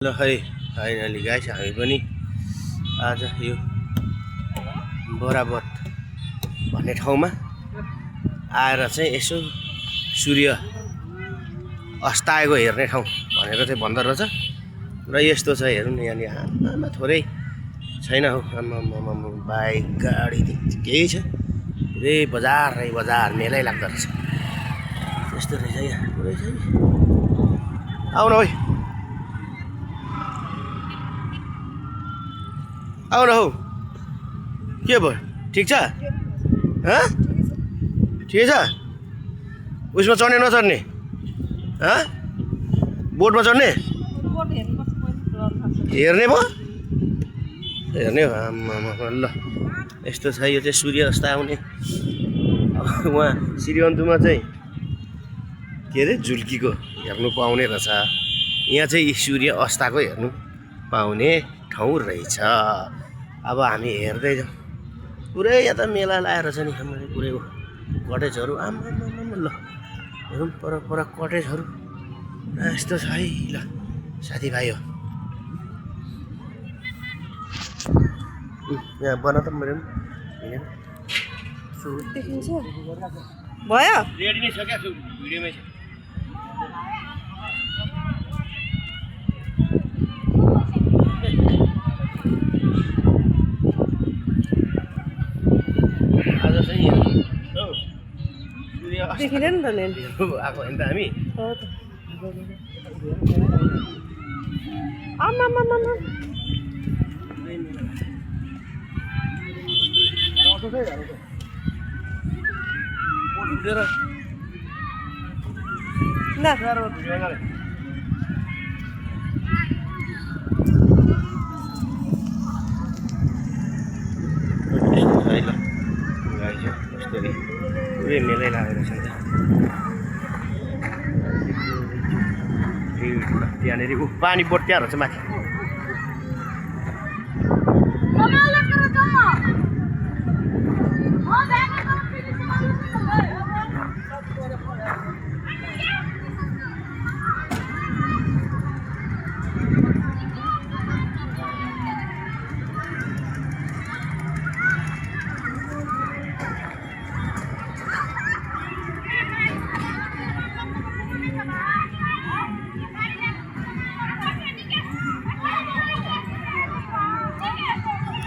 ल है finally guys हामी पनि आज यो बराबर भन्ने ठाउँमा आएर चाहिँ यसो सूर्य अस्ताएको हेर्ने ठाउँ भनेर चाहिँ भन्दो रहेछ र यस्तो छ हेर्नु न यहाँनिर आमा थोरै छैन हौ आमा बाइक गाडी केही छ पुरै बजार मेलै लाग्दो रहेछ त्यस्तो रहेछ यहाँ पुरै छ आउन है आउन हौ के भयो ठिक छ ठिकै छ उसमा चढ्ने नचढ्ने बोटमा चढ्ने हेर्ने भयो हेर्ने हो आम्मा ल यस्तो छ यो चाहिँ सूर्य अस्त आउने अब उहाँ श्रीअन्तुमा चाहिँ के अरे झुल्कीको हेर्नु पाउने रहेछ यहाँ चाहिँ सूर्य अस्ताको हेर्नु पाउने ठाउँ रहेछ अब हामी हेर्दै जाउँ पुरै यहाँ त मेला लगाएर छ नि हाम्रो पुरै कटेजहरू आम्मा ल हेरौँ पर कटेजहरू यस्तो छ है ल साथीभाइ हो यहाँ बना त मेरो भयो रेडी नै छ क्या भिडियोमै छ आज चाहिँ देखिँदैन नि त नि आएको होइन त हामी आमा ल पुरै मेलै लागेर छ त्यहाँनिर पानी बोट त्यहाँ रहेछ माथि